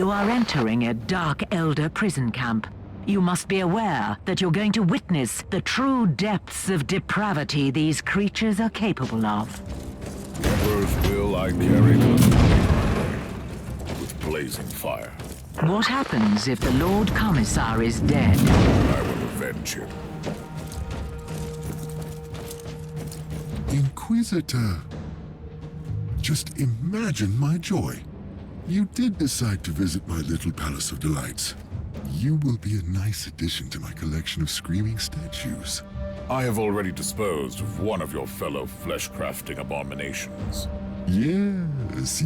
You are entering a Dark Elder prison camp. You must be aware that you're going to witness the true depths of depravity these creatures are capable of. Emperor's will I carry with blazing fire. What happens if the Lord Commissar is dead? I will avenge him. Inquisitor. Just imagine my joy. You did decide to visit my little Palace of Delights. You will be a nice addition to my collection of screaming statues. I have already disposed of one of your fellow flesh-crafting abominations. Yes,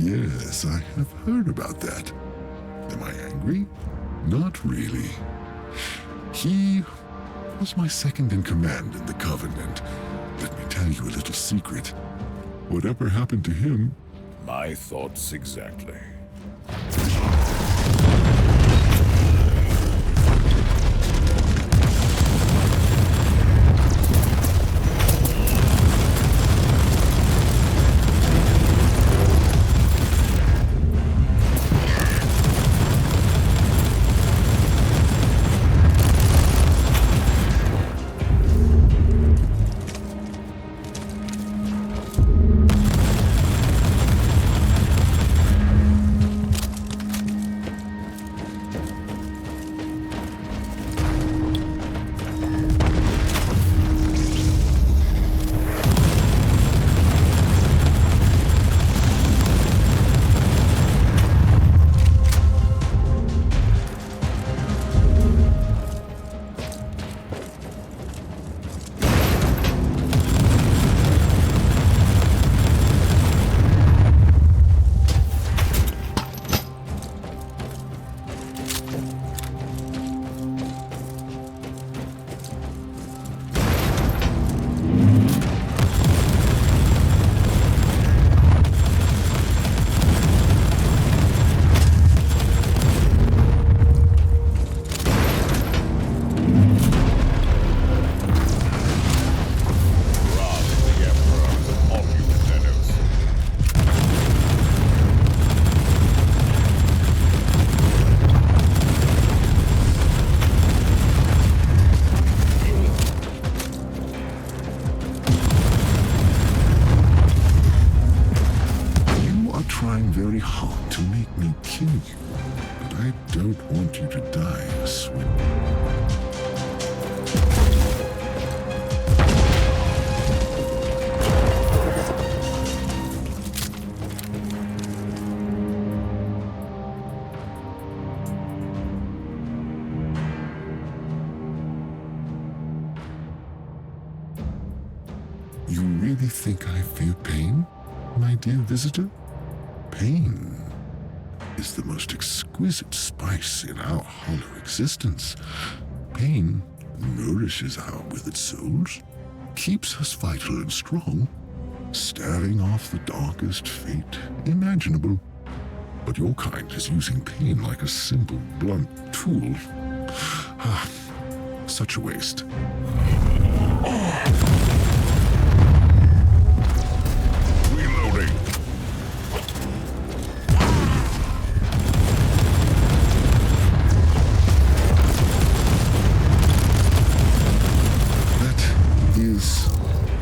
I have heard about that. Am I angry? Not really. He was my second in command in the Covenant. Let me tell you a little secret. Whatever happened to him? My thoughts exactly. Very hard to make me kill you, but I don't want you to die a sweet. You really think I fear pain, my dear visitor? Pain is the most exquisite spice in our hollow existence. Pain nourishes our withered souls, keeps us vital and strong, staring off the darkest fate imaginable. But your kind is using pain like a simple, blunt tool. Such a waste. Reloading.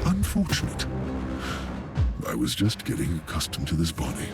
Unfortunate. I was just getting accustomed to this body.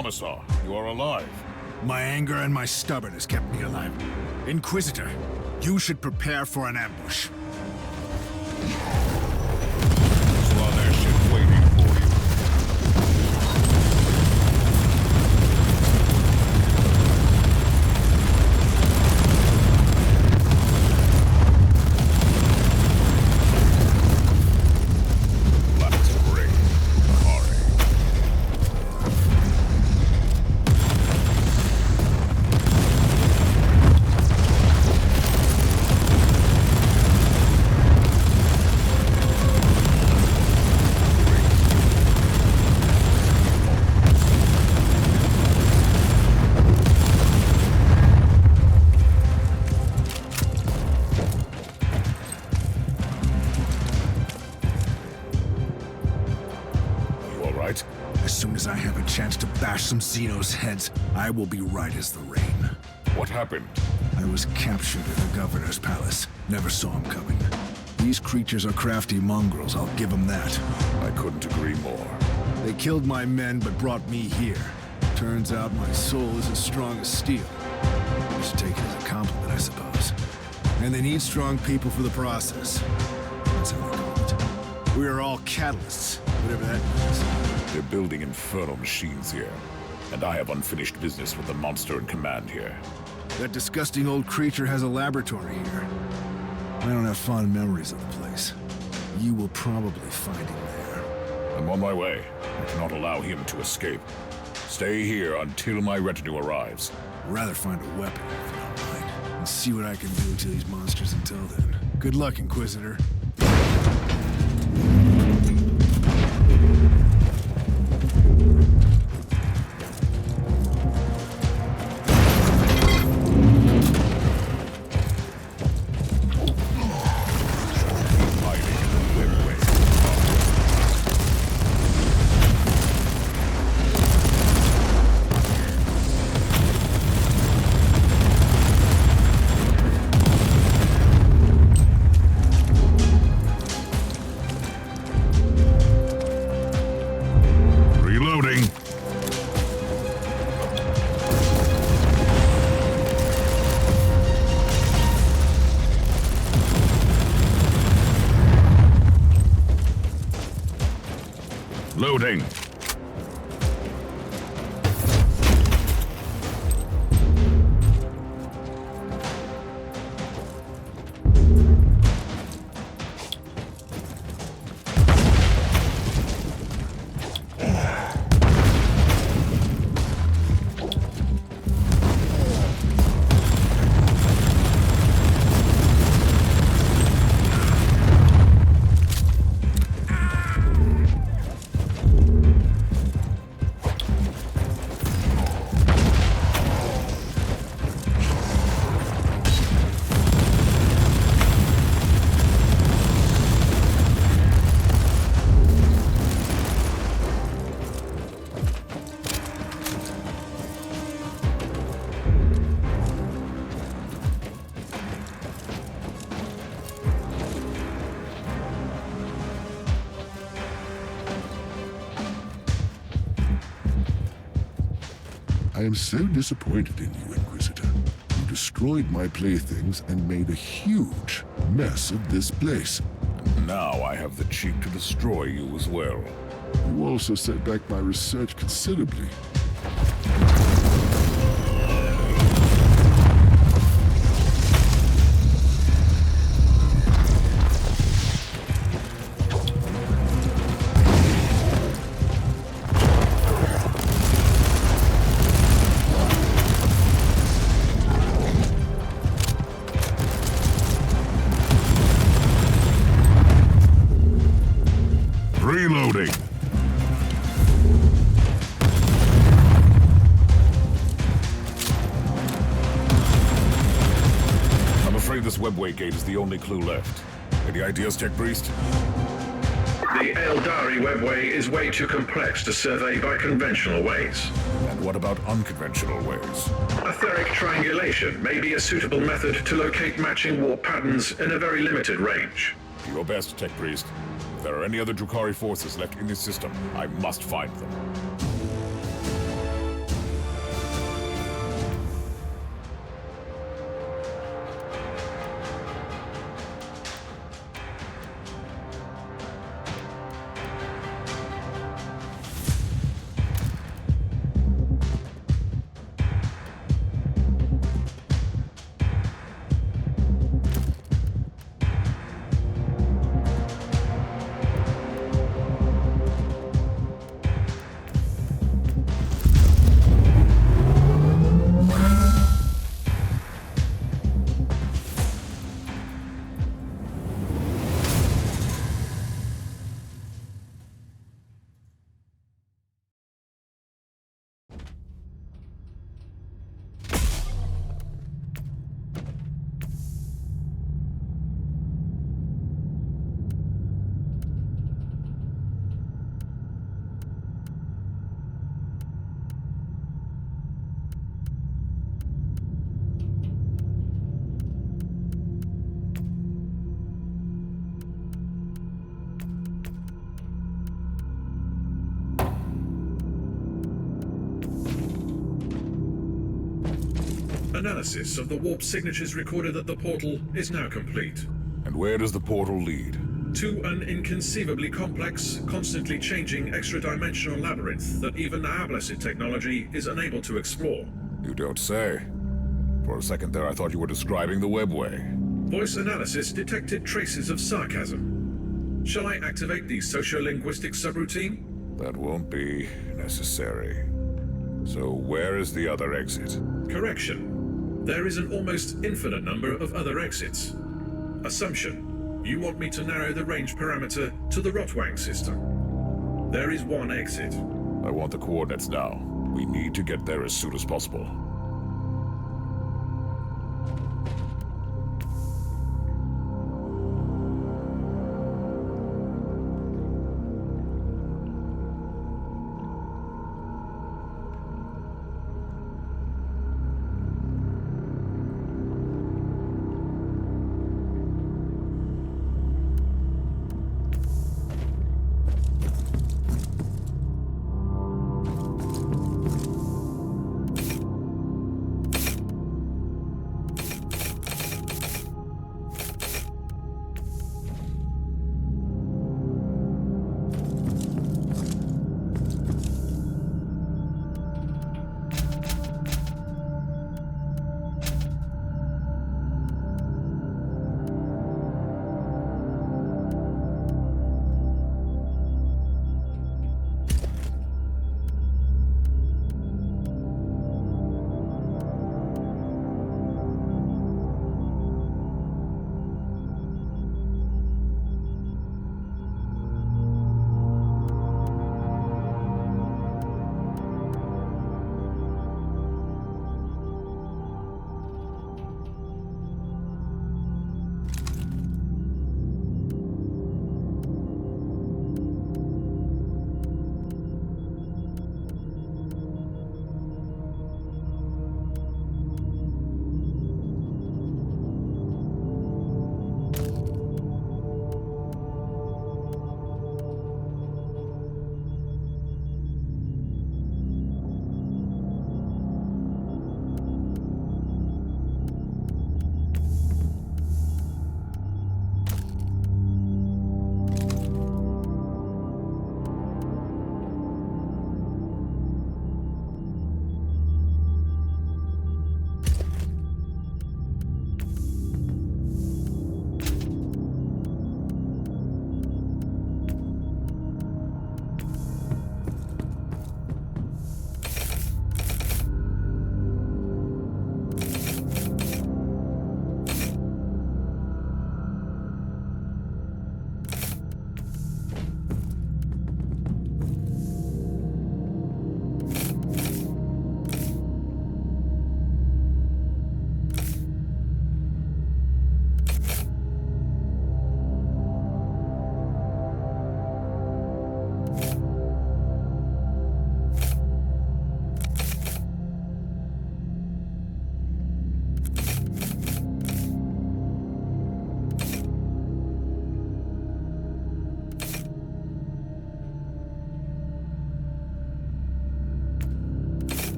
Commissar, you are alive. My anger and my stubbornness kept me alive. Inquisitor, you should prepare for an ambush. Slaanesh waiting for you. Let's break. Hurry. You all right? As soon as I have a chance to bash some Xenos' heads, I will be right as the rain. What happened? I was captured at the governor's palace. Never saw him coming. These creatures are crafty mongrels, I'll give them that. I couldn't agree more. They killed my men, but brought me here. Turns out my soul is as strong as steel. I should take it as a compliment, I suppose. And they need strong people for the process. That's how they call it. We are all catalysts, whatever that means. They're building infernal machines here, and I have unfinished business with the monster in command here. That disgusting old creature has a laboratory here. I don't have fond memories of the place. You will probably find him there. I'm on my way. I cannot allow him to escape. Stay here until my retinue arrives. I'd rather find a weapon, if you don't mind, and see what I can do to these monsters until then. Good luck, Inquisitor. Hiding in the webway. Reloading. Loading. I am so disappointed in you, Inquisitor. You destroyed my playthings and made a huge mess of this place. Now I have the cheek to destroy you as well. You also set back my research considerably. Reloading. I'm afraid this webway gate is the only clue left. Any ideas, Tech Priest? The Eldari webway is way too complex to survey by conventional ways. And what about unconventional ways? Etheric triangulation may be a suitable method to locate matching warp patterns in a very limited range. Do your best, Tech Priest. If there are any other Drukhari forces left in this system, I must find them. Analysis of the warp signatures recorded at the portal is now complete. And where does the portal lead? To an inconceivably complex, constantly changing extra-dimensional labyrinth that even our blessed technology is unable to explore. You don't say. For a second there I thought you were describing the webway. Voice analysis detected traces of sarcasm. Shall I activate the sociolinguistic subroutine? That won't be necessary. So where is the other exit? Correction. There is an almost infinite number of other exits. Assumption. You want me to narrow the range parameter to the Rotwang system. There is one exit. I want the coordinates now. We need to get there as soon as possible.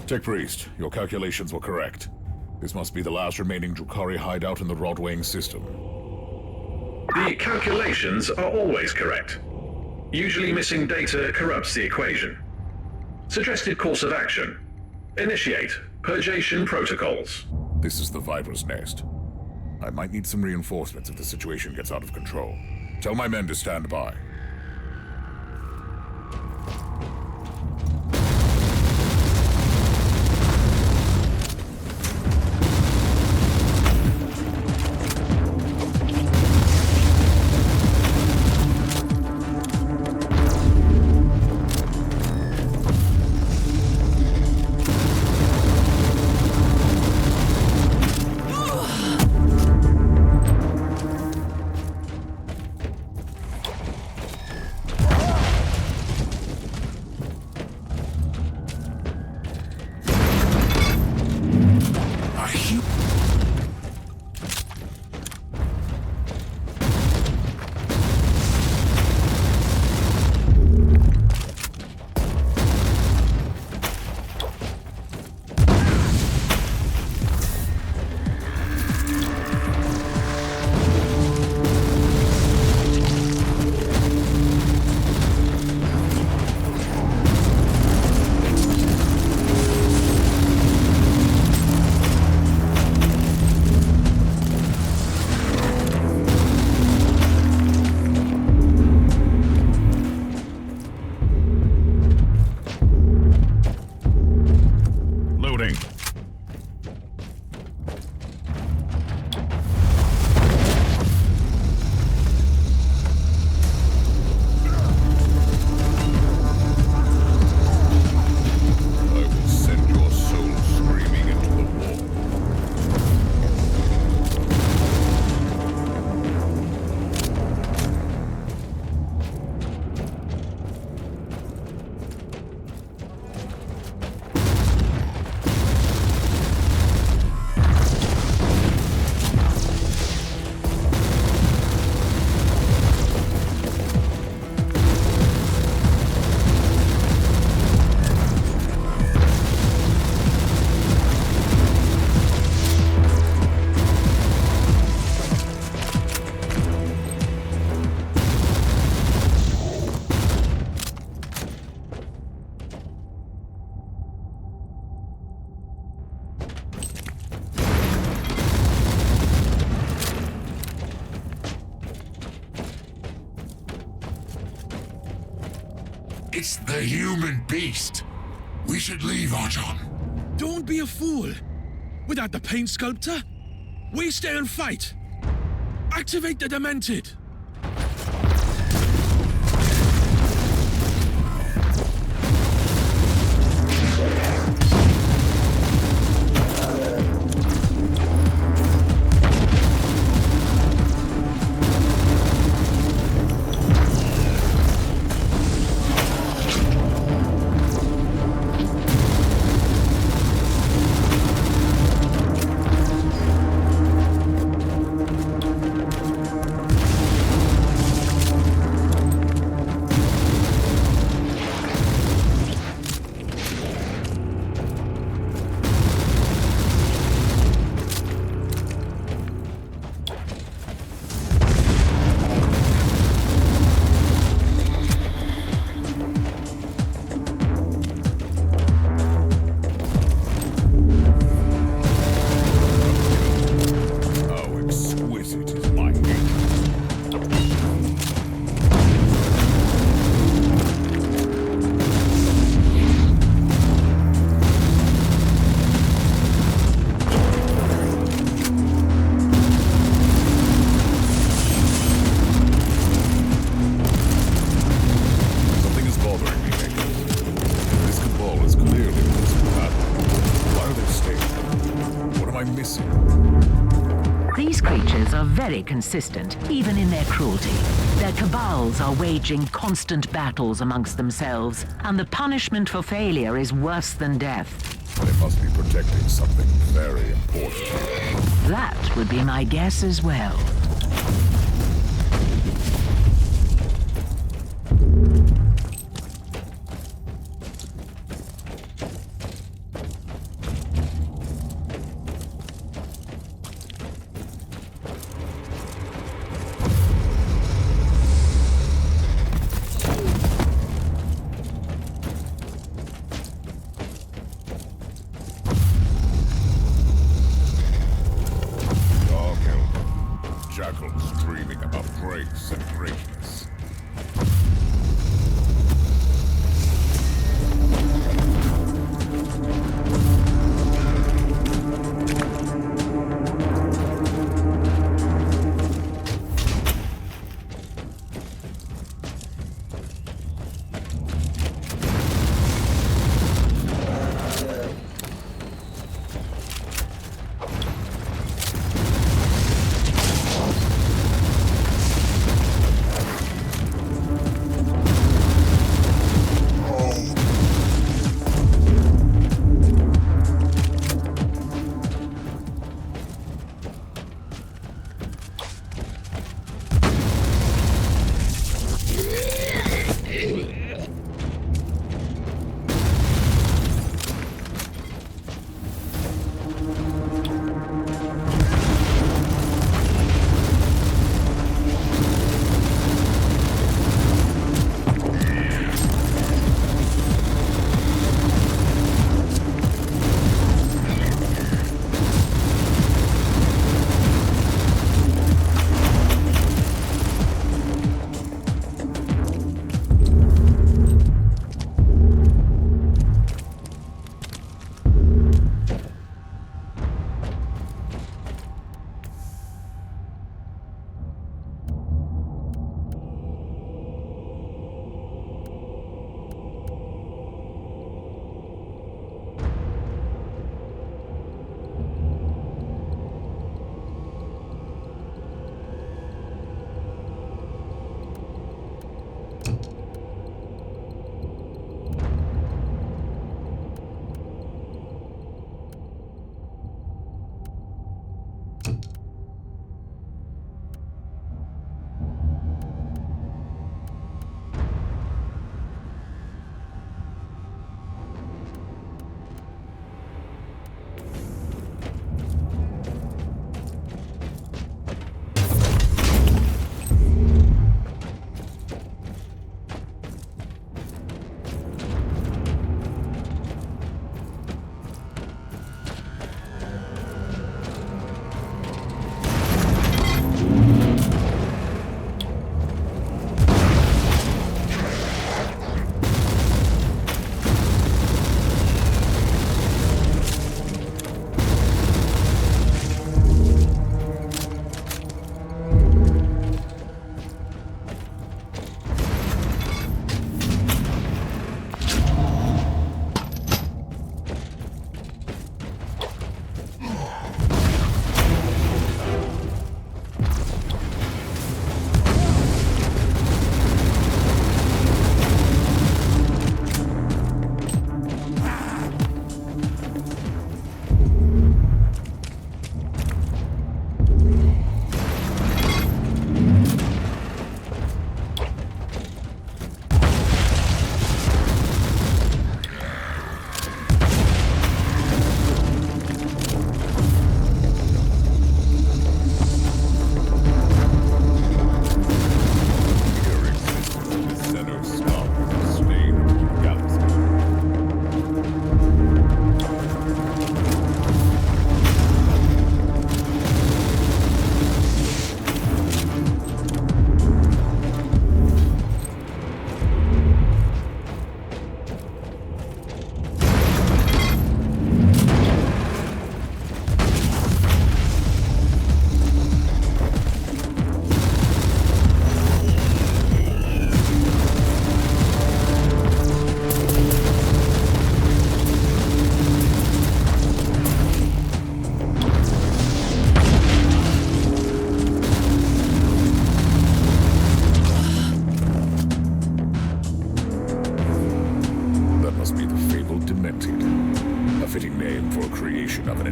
Tech Priest, your calculations were correct. This must be the last remaining Drukhari hideout in the Rotwang system. The calculations are always correct. Usually missing data corrupts the equation. Suggested course of action. Initiate purgation protocols. This is the Viper's nest. I might need some reinforcements if the situation gets out of control. Tell my men to stand by. It's the human beast. We should leave, Archon. Don't be a fool. Without the paint sculptor, we stay and fight. Activate the Demented. Very consistent, even in their cruelty. Their cabals are waging constant battles amongst themselves, and the punishment for failure is worse than death. They must be protecting something very important. That would be my guess as well. jackals dreaming about grace and greatness.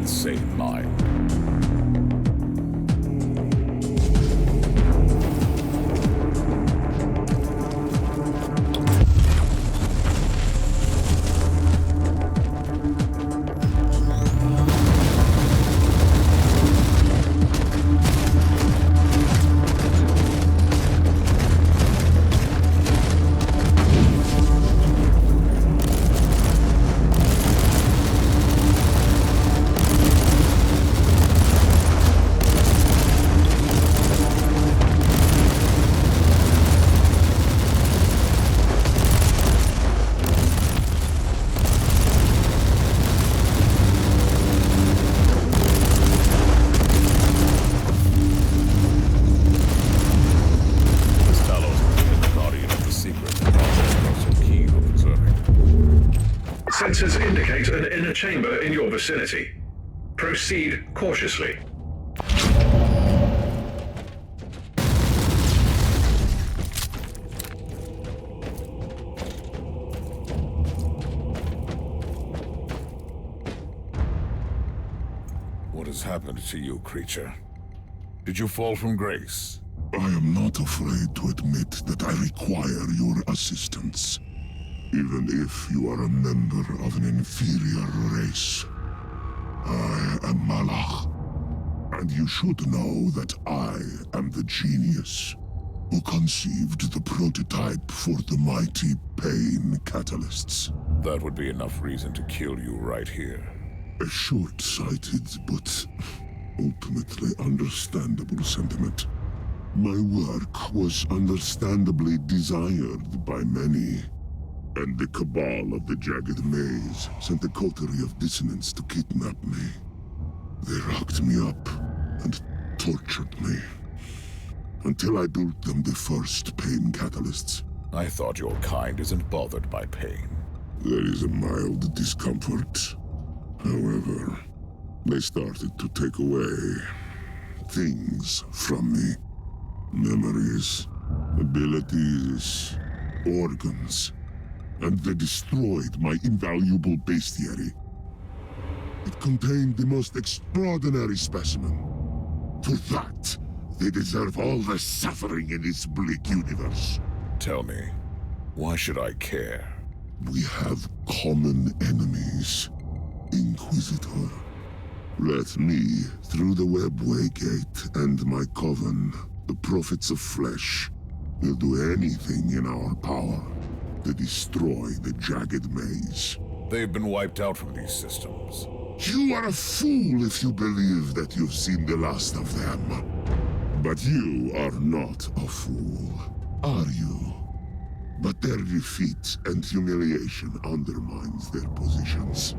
insane mind. Sensors indicate an inner chamber in your vicinity. Proceed cautiously. What has happened to you, creature? Did you fall from grace? I am not afraid to admit that I require your assistance, even if you are a member of an inferior race. I am Malach, and you should know that I am the genius who conceived the prototype for the mighty pain catalysts. That would be enough reason to kill you right here. A short-sighted but ultimately understandable sentiment. My work was understandably desired by many, and the cabal of the Jagged Maze sent a coterie of dissonants to kidnap me. They locked me up and tortured me, until I built them the first pain catalysts. I thought your kind isn't bothered by pain. There is a mild discomfort. However, they started to take away things from me. Memories, abilities, organs, and they destroyed my invaluable bestiary. It contained the most extraordinary specimen. For that, they deserve all the suffering in this bleak universe. Tell me, why should I care? We have common enemies. Inquisitor. Let me, through the webway gate and my coven, the prophets of flesh, will do anything in our power to destroy the Jagged Maze. They've been wiped out from these systems. You are a fool if you believe that you've seen the last of them. But you are not a fool, are you? But their defeat and humiliation undermines their positions.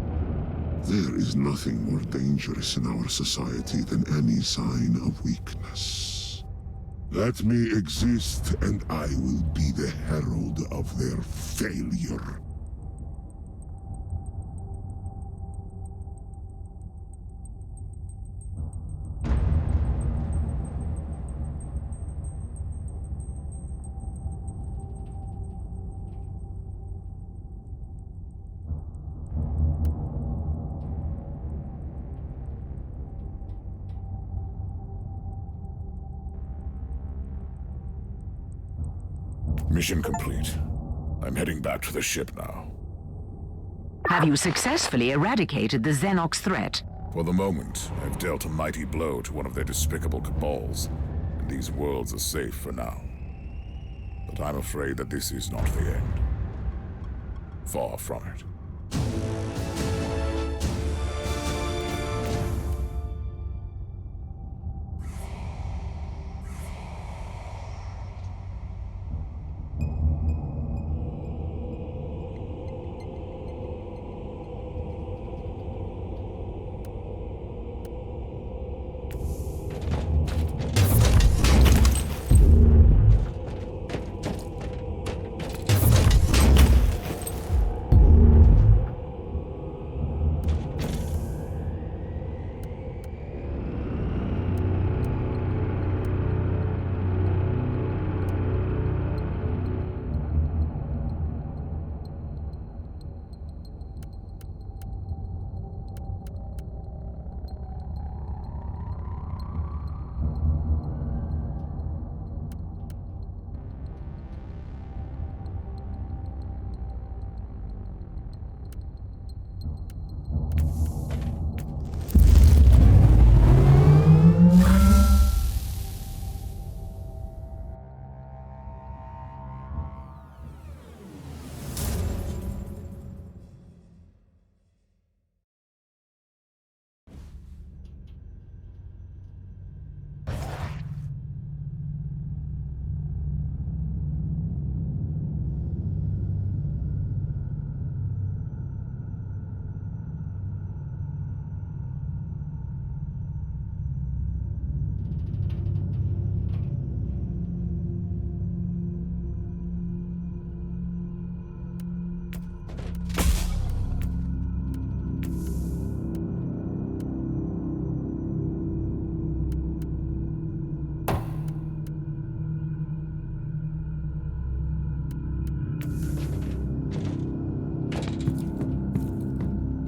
There is nothing more dangerous in our society than any sign of weakness. Let me exist, and I will be the herald of their failure. Mission complete. I'm heading back to the ship now. Have you successfully eradicated the Xenox threat? For the moment, I've dealt a mighty blow to one of their despicable cabals, and these worlds are safe for now. But I'm afraid that this is not the end. Far from it.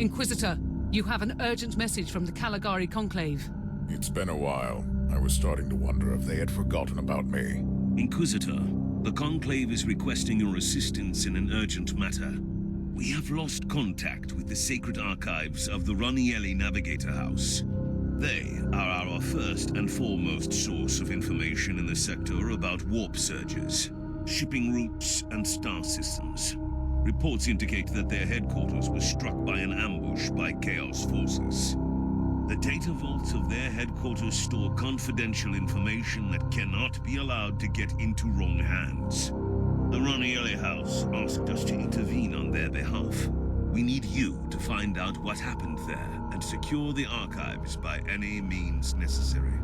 Inquisitor, you have an urgent message from the Caligari Conclave. It's been a while. I was starting to wonder if they had forgotten about me. Inquisitor, the Conclave is requesting your assistance in an urgent matter. We have lost contact with the sacred archives of the Ranielli Navigator House. They are our first and foremost source of information in the sector about warp surges, shipping routes, and star systems. Reports indicate that their headquarters was struck by an ambush by Chaos forces. The data vaults of their headquarters store confidential information that cannot be allowed to get into wrong hands. The Ranielli House asked us to intervene on their behalf. We need you to find out what happened there and secure the archives by any means necessary.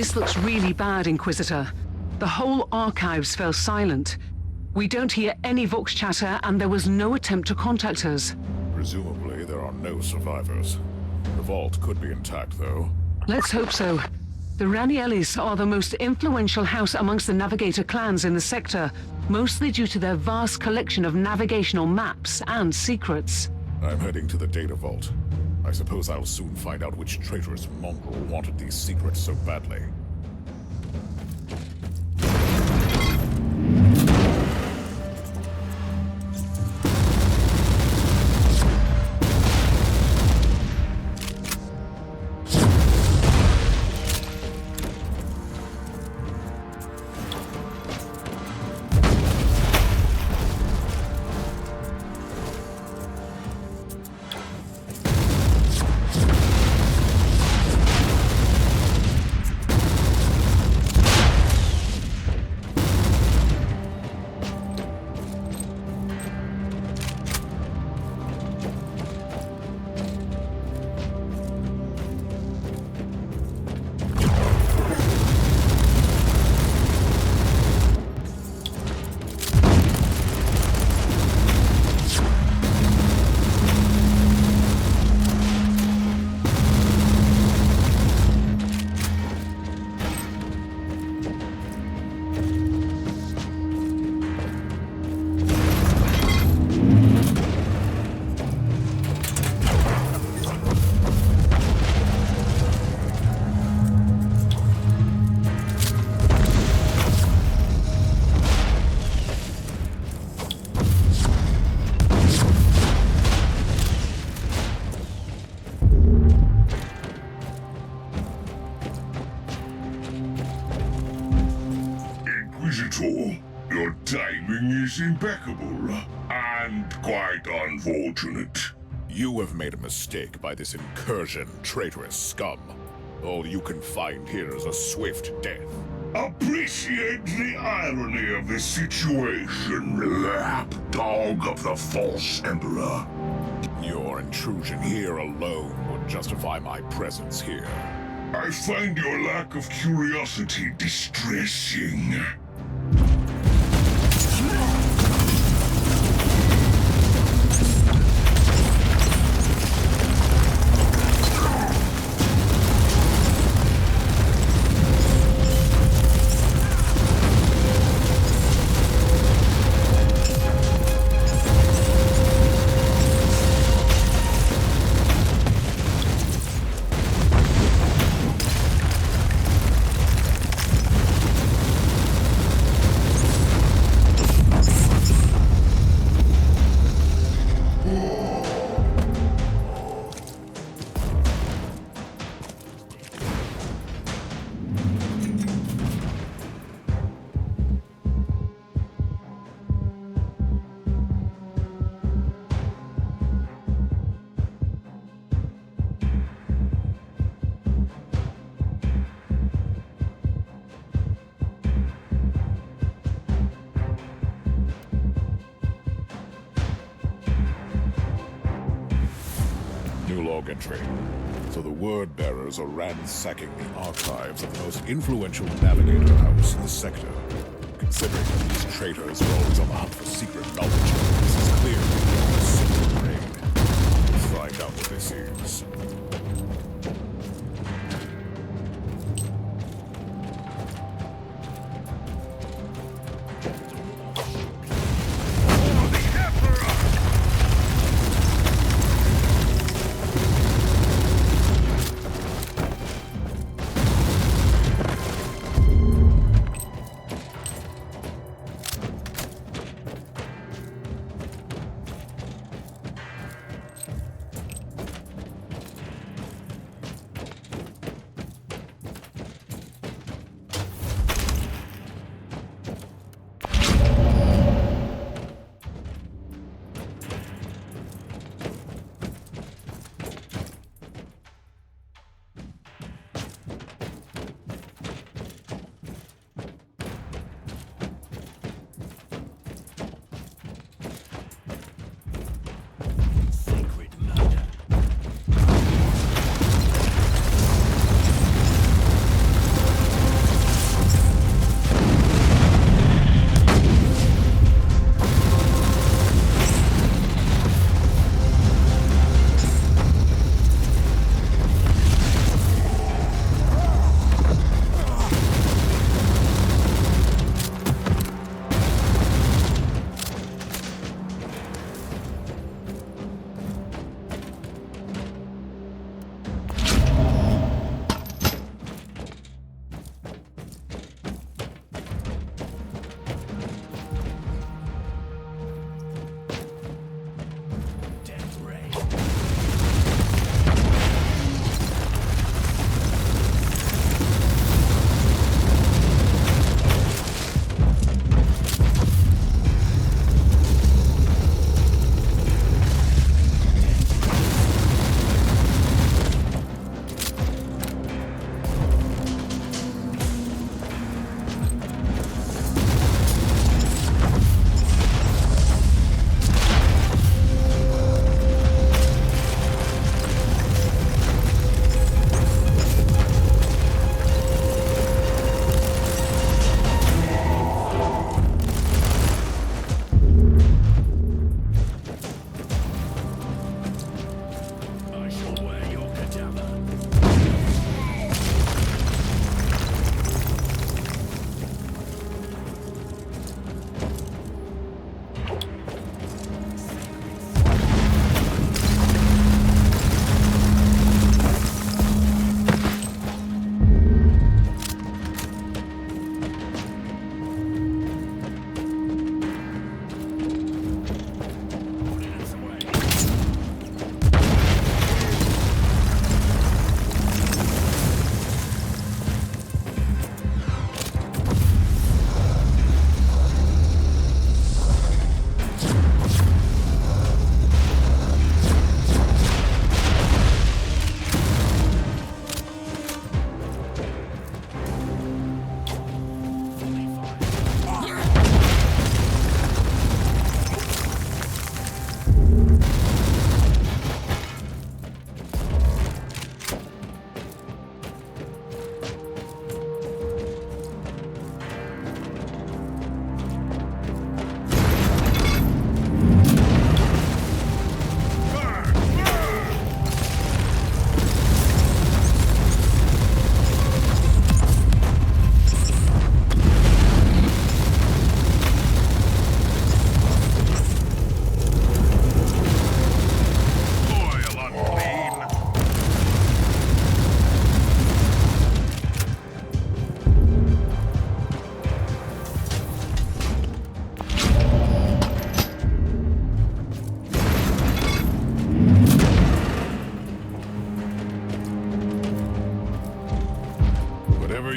This looks really bad, Inquisitor. The whole archives fell silent. We don't hear any Vox chatter, and there was no attempt to contact us. Presumably, there are no survivors. The vault could be intact, though. Let's hope so. The Raniellis are the most influential house amongst the Navigator clans in the sector, mostly due to their vast collection of navigational maps and secrets. I'm heading to the data vault. I suppose I'll soon find out which traitorous mongrel wanted these secrets so badly. Inquisitor, your timing is impeccable, and quite unfortunate. You have made a mistake by this incursion, traitorous scum. All you can find here is a swift death. Appreciate the irony of this situation, lapdog of the false emperor. Your intrusion here alone would justify my presence here. I find your lack of curiosity distressing. Log entry. So the word bearers are ransacking the archives of the most influential navigator house in the sector. Considering that these traitors are always on the hunt for secret knowledge, this is clearly a secret raid. We'll find out what this is.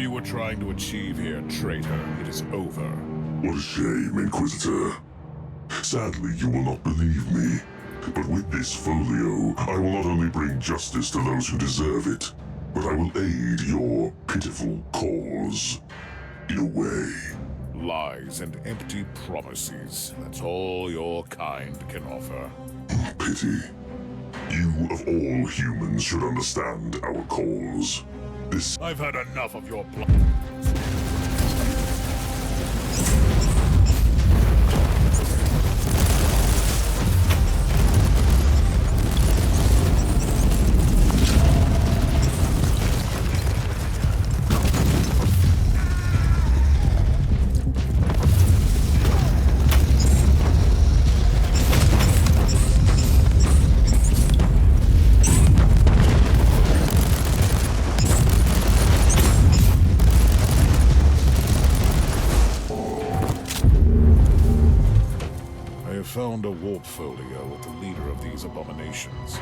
you were trying to achieve here, traitor, it is over. What a shame, Inquisitor. Sadly, you will not believe me. But with this folio, I will not only bring justice to those who deserve it, but I will aid your pitiful cause. In a way. Lies and empty promises. That's all your kind can offer. Pity. You, of all humans, should understand our cause. This... I've had enough of your found a warp folio with the leader of these abominations.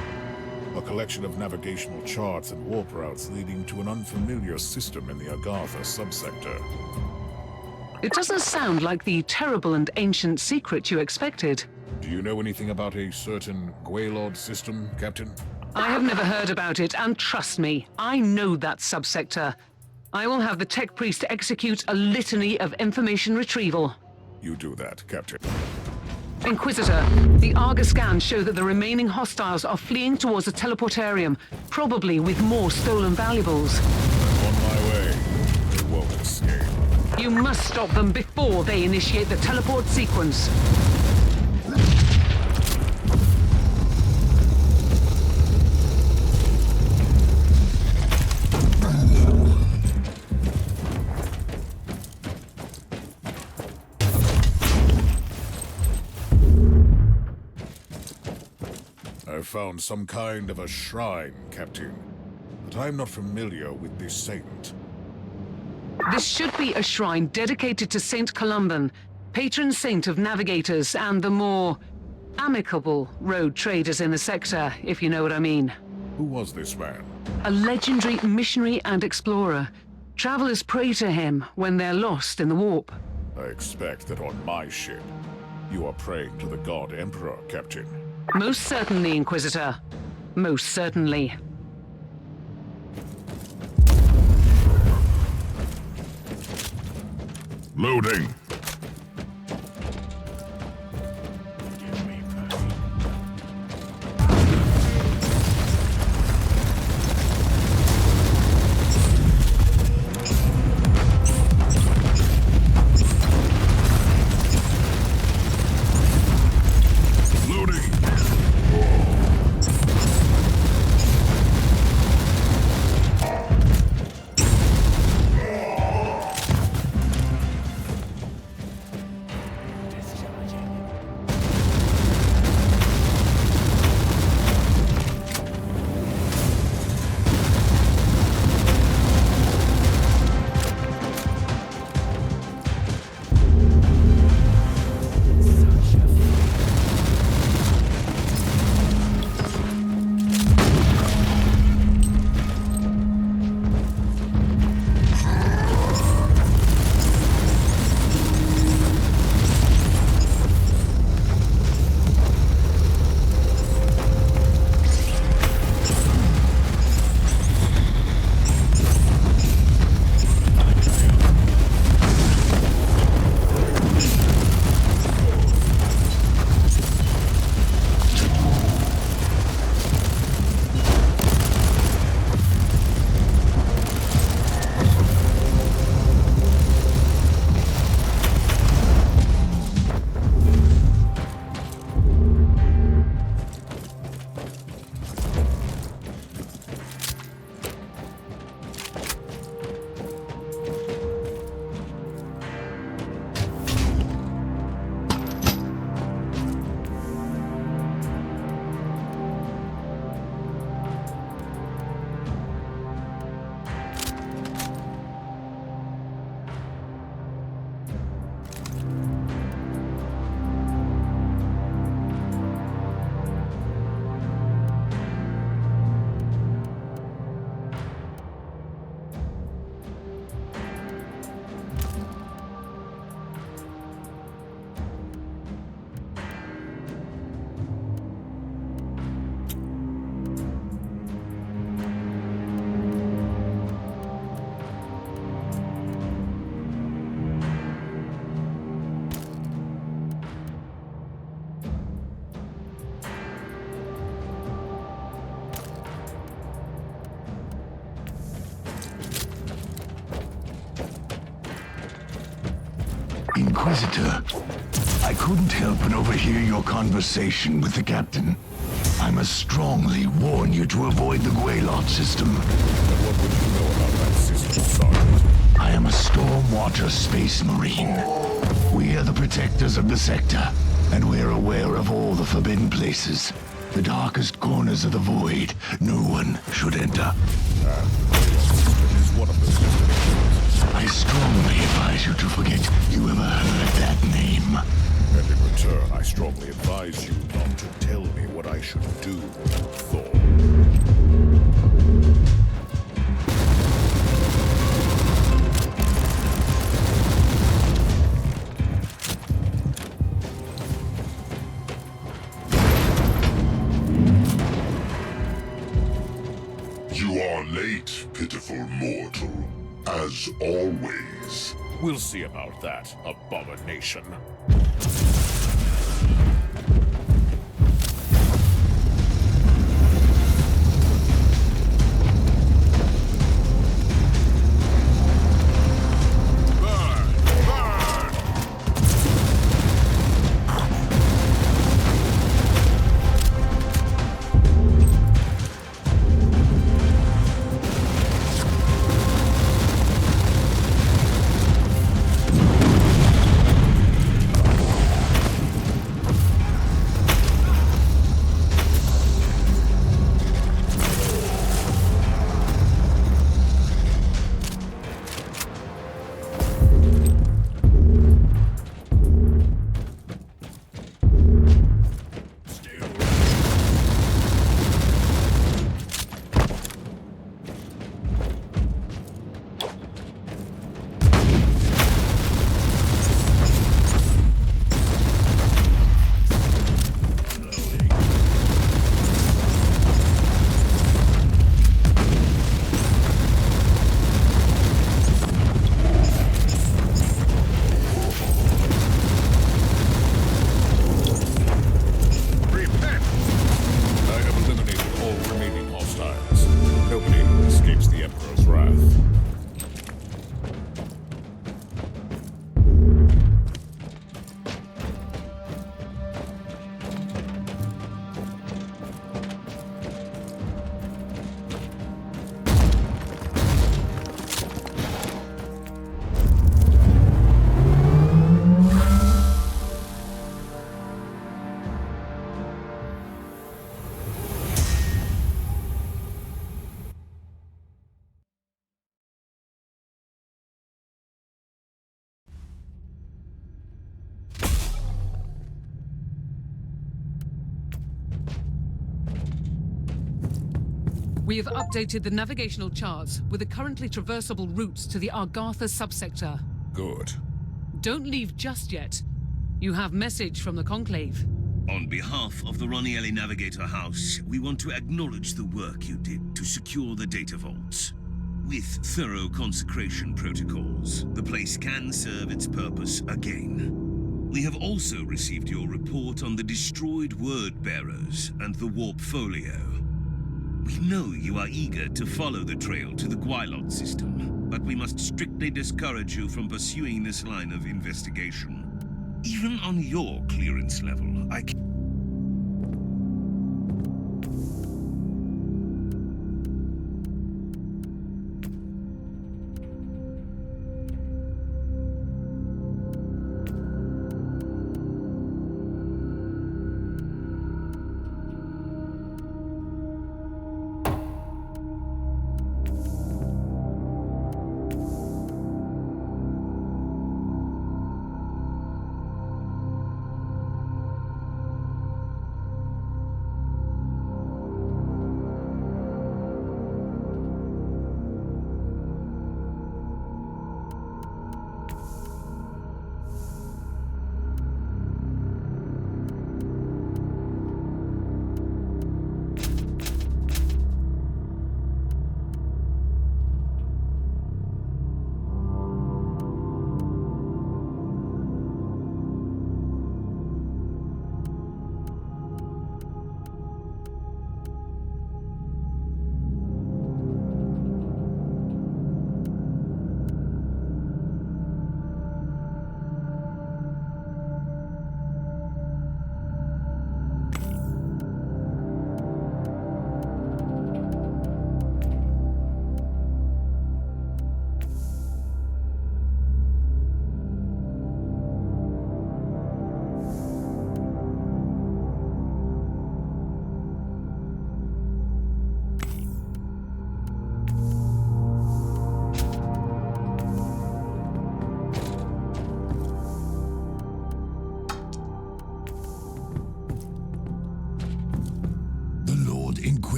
A collection of navigational charts and warp routes leading to an unfamiliar system in the Agartha subsector. It doesn't sound like the terrible and ancient secret you expected. Do you know anything about a certain Gwaelod system, Captain? I have never heard about it, and trust me, I know that subsector. I will have the tech priest execute a litany of information retrieval. You do that, Captain. Inquisitor, the Argus scans show that the remaining hostiles are fleeing towards the teleportarium, probably with more stolen valuables. On my way. They won't escape. You must stop them before they initiate the teleport sequence. I found some kind of a shrine, Captain, but I'm not familiar with this saint. This should be a shrine dedicated to Saint Columban, patron saint of navigators and the more amicable road traders in the sector, if you know what I mean. Who was this man? A legendary missionary and explorer. Travelers pray to him when they're lost in the warp. I expect that on my ship, you are praying to the God Emperor, Captain. Most certainly, Inquisitor. Most certainly. Loading! Inquisitor, I couldn't help but overhear your conversation with the captain. I must strongly warn you to avoid the Guaylot system. And what would you know about that system, Sergeant? I am a Stormwatcher Space Marine. We are the protectors of the sector, and we're aware of all the forbidden places. The darkest corners of the void. No one should enter. And the system is one of those destinations. I strongly advise you to forget you ever heard that name. And in return, I strongly advise you not to tell me what I should do, Thor. You are late, pitiful mortal, as always. We'll see about that, abomination. We have updated the navigational charts with the currently traversable routes to the Argatha subsector. Good. Don't leave just yet. You have message from the Conclave. On behalf of the Ronielli Navigator House, we want to acknowledge the work you did to secure the data vaults. With thorough consecration protocols, the place can serve its purpose again. We have also received your report on the destroyed word bearers and the warp folio. We know you are eager to follow the trail to the Guaylot system, but we must strictly discourage you from pursuing this line of investigation. Even on your clearance level, I can...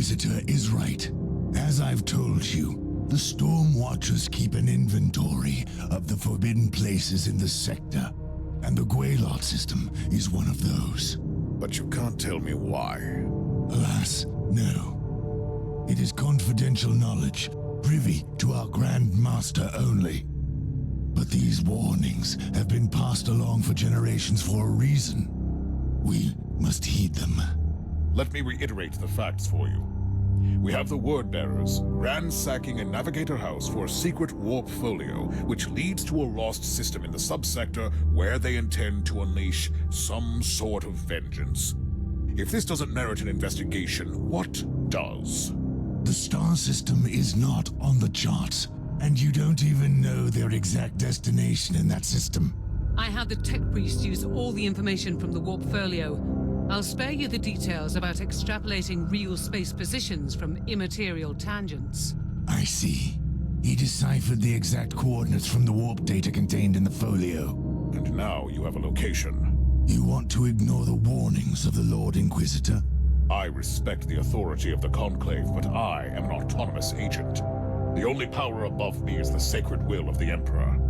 Inquisitor is right. As I've told you, the Storm Watchers keep an inventory of the forbidden places in the sector, and the Guelot system is one of those. But you can't tell me why. Alas, no. It is confidential knowledge, privy to our Grand Master only. But these warnings have been passed along for generations for a reason. We must heed them. Let me reiterate the facts for you. We have the Word Bearers ransacking a Navigator house for a secret warp folio, which leads to a lost system in the subsector where they intend to unleash some sort of vengeance. If this doesn't merit an investigation, what does? The star system is not on the charts, and you don't even know their exact destination in that system. I had the tech priest use all the information from the warp folio. I'll spare you the details about extrapolating real space positions from immaterial tangents. I see. He deciphered the exact coordinates from the warp data contained in the folio. And now you have a location. You want to ignore the warnings of the Lord Inquisitor? I respect the authority of the Conclave, but I am an autonomous agent. The only power above me is the sacred will of the Emperor.